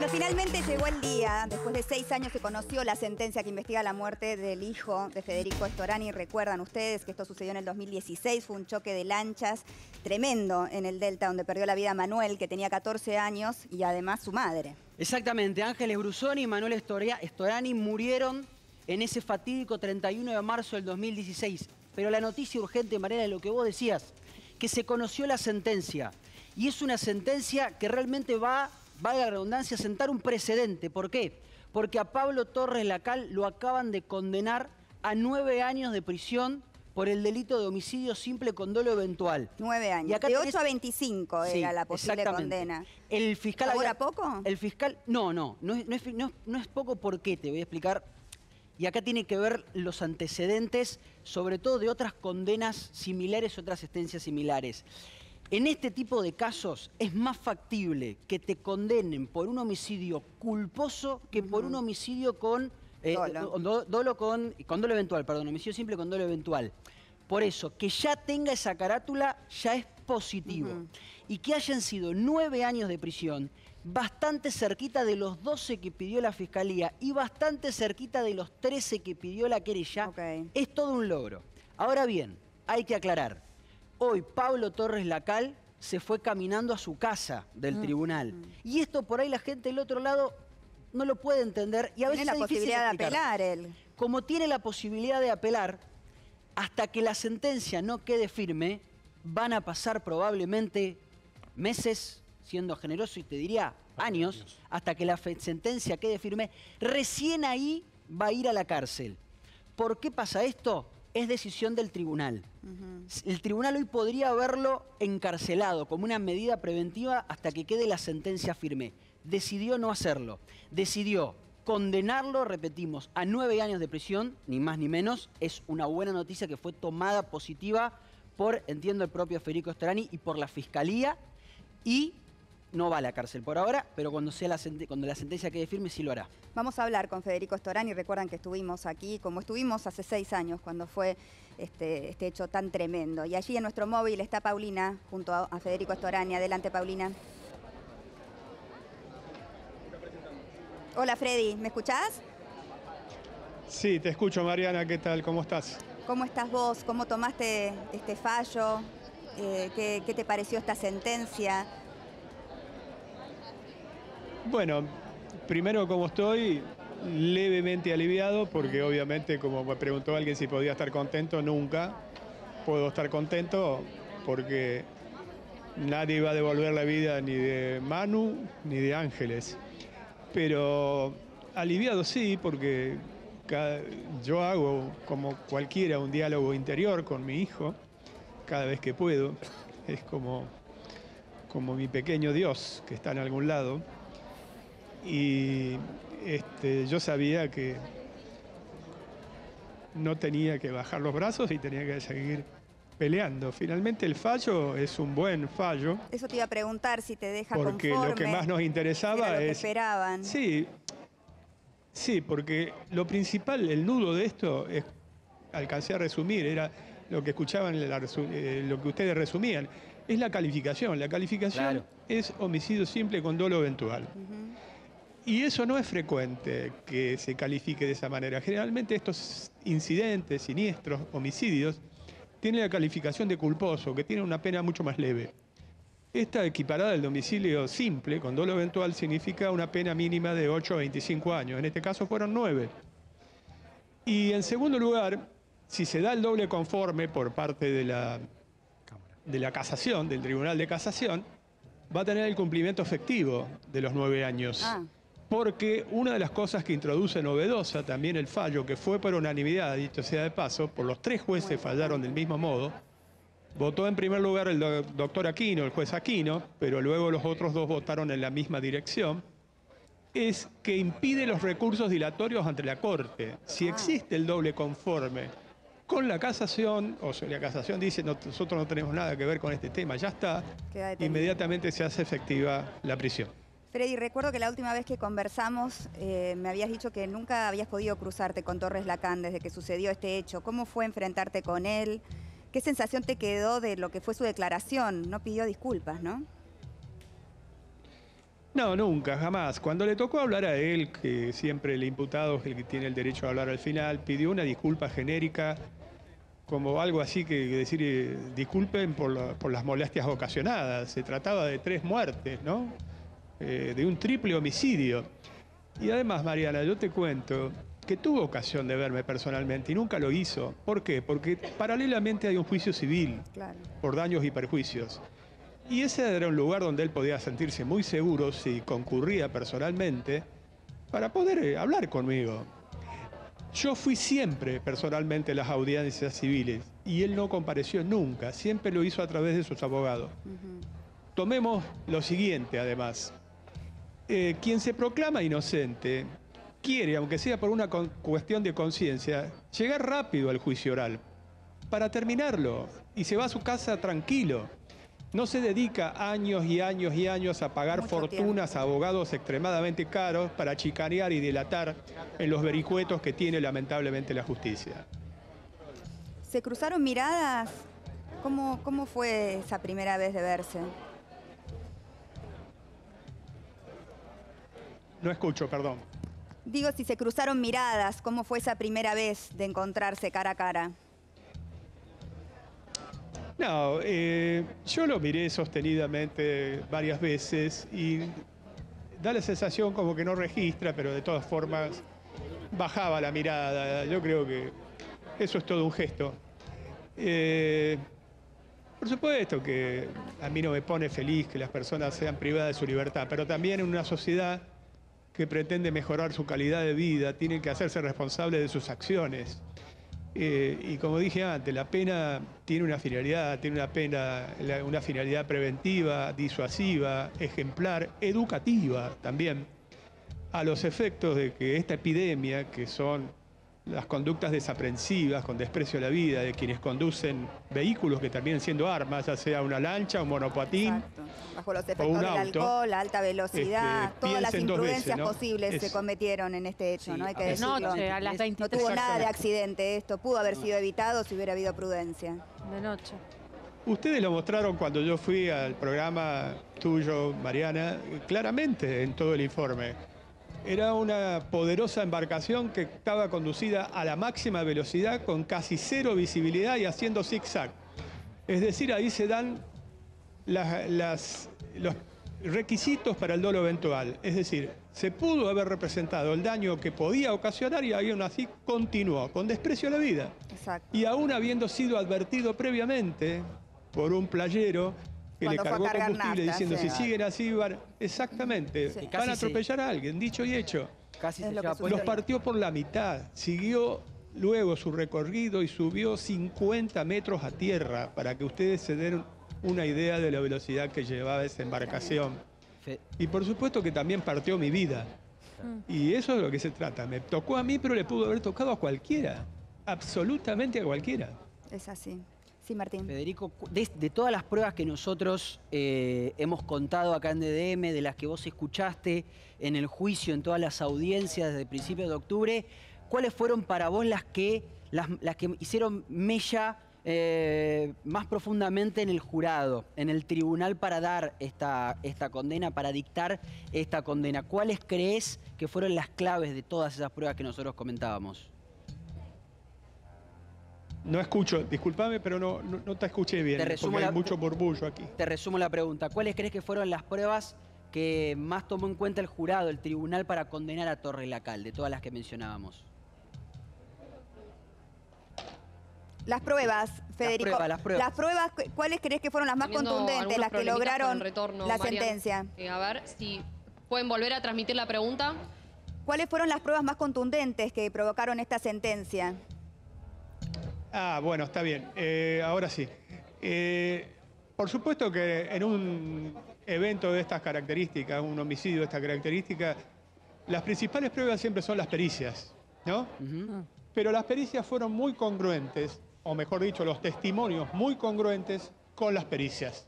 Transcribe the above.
Bueno, finalmente llegó el día. Después de 6 años se conoció la sentencia que investiga la muerte del hijo de Federico Storani. Recuerdan ustedes que esto sucedió en el 2016. Fue un choque de lanchas tremendo en el Delta, donde perdió la vida Manuel, que tenía 14 años, y además su madre. Exactamente. Ángeles Brusoni y Manuel Storani murieron en ese fatídico 31 de marzo del 2016. Pero la noticia urgente, Mariana, de lo que vos decías, que se conoció la sentencia. Y es una sentencia que realmente va, valga la redundancia, a sentar un precedente. ¿Por qué? Porque a Pablo Torres Lacal lo acaban de condenar a 9 años de prisión por el delito de homicidio simple con dolo eventual. 9 años. Y acá de 8 a 25 era la posible condena. El fiscal ¿Ahora poco? El fiscal... No es poco. ¿Por qué? Te voy a explicar. Y acá tiene que ver los antecedentes, sobre todo de otras condenas similares, otras sentencias similares. En este tipo de casos es más factible que te condenen por un homicidio culposo que por un homicidio con dolo eventual, perdón, homicidio simple con dolo eventual. Por eso, que ya tenga esa carátula ya es positivo. Y que hayan sido 9 años de prisión, bastante cerquita de los 12 que pidió la Fiscalía y bastante cerquita de los 13 que pidió la querella, es todo un logro. Ahora bien, hay que aclarar. Hoy Pablo Torres Lacal se fue caminando a su casa del tribunal. Y esto por ahí la gente del otro lado no lo puede entender y a veces tiene la posibilidad de apelar él. Como tiene la posibilidad de apelar, hasta que la sentencia no quede firme, van a pasar probablemente meses, siendo generoso, y te diría años, hasta que la sentencia quede firme. Recién ahí va a ir a la cárcel. ¿Por qué pasa esto? Es decisión del tribunal. El tribunal hoy podría haberlo encarcelado como una medida preventiva hasta que quede la sentencia firme. Decidió no hacerlo. Decidió condenarlo, repetimos, a 9 años de prisión, ni más ni menos. Es una buena noticia que fue tomada positiva por, entiendo, el propio Federico Storani y por la Fiscalía. Y no va a la cárcel por ahora, pero cuando la sentencia quede firme sí lo hará. Vamos a hablar con Federico Storani. Recuerdan que estuvimos aquí, como estuvimos hace 6 años, cuando fue este hecho tan tremendo. Y allí en nuestro móvil está Paulina, junto a Federico Storani. Adelante, Paulina. Hola, Freddy, ¿me escuchás? Sí, te escucho, Mariana. ¿Qué tal? ¿Cómo estás? ¿Cómo estás vos? ¿Cómo tomaste este fallo? ¿Qué te pareció esta sentencia? Bueno, primero, como estoy, levemente aliviado, porque obviamente, como me preguntó alguien si podía estar contento, nunca puedo estar contento, porque nadie va a devolver la vida ni de Manu ni de Ángeles. Pero aliviado sí, porque yo hago, como cualquiera, un diálogo interior con mi hijo, cada vez que puedo. Es como mi pequeño Dios, que está en algún lado. Y yo sabía que no tenía que bajar los brazos y tenía que seguir peleando. Finalmente el fallo es un buen fallo. Eso te iba a preguntar, si te deja porque conforme. Porque lo que más nos interesaba era lo que esperaban. Sí, porque lo principal, el nudo de esto, alcancé a resumir, era lo que escuchaban, lo que ustedes resumían, es la calificación. La calificación es homicidio simple con dolo eventual. Y eso no es frecuente que se califique de esa manera. Generalmente estos incidentes, siniestros, homicidios, tienen la calificación de culposo, que tiene una pena mucho más leve. Esta equiparada al de homicidio simple, con dolo eventual, significa una pena mínima de 8 a 25 años. En este caso fueron 9. Y en segundo lugar, si se da el doble conforme por parte de la casación, del Tribunal de Casación, va a tener el cumplimiento efectivo de los 9 años. Porque una de las cosas que introduce novedosa también el fallo, que fue por unanimidad, dicho sea de paso, por los 3 jueces fallaron del mismo modo, votó en primer lugar el doctor Aquino, el juez Aquino, pero luego los otros 2 votaron en la misma dirección, es que impide los recursos dilatorios ante la Corte. Si existe el doble conforme con la casación, o sea, la casación dice, nosotros no tenemos nada que ver con este tema, ya está, inmediatamente se hace efectiva la prisión. Freddy, recuerdo que la última vez que conversamos me habías dicho que nunca habías podido cruzarte con Torres Lacal desde que sucedió este hecho. ¿Cómo fue enfrentarte con él? ¿Qué sensación te quedó de lo que fue su declaración? No pidió disculpas, ¿no? No, nunca, jamás. Cuando le tocó hablar a él, que siempre el imputado es el que tiene el derecho a hablar al final, pidió una disculpa genérica, como algo así que decir, disculpen por las molestias ocasionadas. Se trataba de 3 muertes, ¿no? De un triple homicidio. Y además, Mariana, yo te cuento que tuvo ocasión de verme personalmente y nunca lo hizo. ¿Por qué? Porque paralelamente hay un juicio civil por daños y perjuicios. Y ese era un lugar donde él podía sentirse muy seguro si concurría personalmente para poder hablar conmigo. Yo fui siempre personalmente a las audiencias civiles y él no compareció nunca, siempre lo hizo a través de sus abogados. Tomemos lo siguiente, además. Quien se proclama inocente quiere, aunque sea por una cuestión de conciencia, llegar rápido al juicio oral para terminarlo y se va a su casa tranquilo. No se dedica años y años y años a pagar fortunas a abogados extremadamente caros para chicanear y delatar en los vericuetos que tiene lamentablemente la justicia. ¿Se cruzaron miradas? ¿Cómo fue esa primera vez de verse? No escucho, perdón. Digo, si se cruzaron miradas, ¿cómo fue esa primera vez de encontrarse cara a cara? No, yo lo miré sostenidamente varias veces y da la sensación como que no registra, pero de todas formas bajaba la mirada. Yo creo que eso es todo un gesto. Por supuesto que a mí no me pone feliz que las personas sean privadas de su libertad, pero también en una sociedad que pretende mejorar su calidad de vida tienen que hacerse responsables de sus acciones. Y como dije antes, la pena tiene una finalidad, una finalidad preventiva, disuasiva, ejemplar, educativa también, a los efectos de que esta epidemia, que son las conductas desaprensivas, con desprecio a la vida, de quienes conducen vehículos que terminan siendo armas, ya sea una lancha, un monopatín, exacto, bajo los efectos del alcohol, la alta velocidad, todas las imprudencias posibles se cometieron en este hecho, Sí, ¿no? Hay que de decirlo. noche, a las 20. No tuvo nada de accidente esto, pudo haber sido evitado si hubiera habido prudencia. De noche. Ustedes lo mostraron cuando yo fui al programa tuyo, Mariana, claramente en todo el informe. Era una poderosa embarcación que estaba conducida a la máxima velocidad con casi 0 visibilidad y haciendo zigzag. Es decir, ahí se dan los requisitos para el dolo eventual. Es decir, se pudo haber representado el daño que podía ocasionar y aún así continuó, con desprecio a la vida. Exacto. Y aún habiendo sido advertido previamente por un playero que Cuando le fue a cargó cargar combustible nafta, diciendo, sí. si siguen así, exactamente, Sí. van a atropellar a alguien, dicho y hecho. Casi Es se lo que lleva sucede. puesto. Los partió por la mitad, siguió luego su recorrido y subió 50 metros a tierra, para que ustedes se den una idea de la velocidad que llevaba esa embarcación. Y por supuesto que también partió mi vida. Y eso es de lo que se trata. Me tocó a mí, pero le pudo haber tocado a cualquiera. Absolutamente a cualquiera. Es así. Sí, Martín. Federico, de todas las pruebas que nosotros hemos contado acá en DDM, de las que vos escuchaste en el juicio, en todas las audiencias desde principios de octubre, ¿cuáles fueron para vos las que hicieron mella más profundamente en el jurado, en el tribunal para dar esta condena, para dictar esta condena? ¿Cuáles creés que fueron las claves de todas esas pruebas que nosotros comentábamos? No escucho, discúlpame, pero no te escuché bien, porque hay mucho burbullo aquí. Te resumo la pregunta. ¿Cuáles crees que fueron las pruebas que más tomó en cuenta el jurado, el tribunal, para condenar a Torre Lacal, de todas las que mencionábamos? Las pruebas, Federico. Las pruebas. Las pruebas, ¿cuáles crees que fueron las más Teniendo contundentes, algunos las que problemitas lograron con el retorno, la Marian. sentencia? A ver si pueden volver a transmitir la pregunta. ¿Cuáles fueron las pruebas más contundentes que provocaron esta sentencia? Ah, bueno, está bien. Ahora sí. Por supuesto que en un evento de estas características, un homicidio de estas características, las principales pruebas siempre son las pericias, ¿no? Pero las pericias fueron muy congruentes, o mejor dicho, los testimonios muy congruentes con las pericias.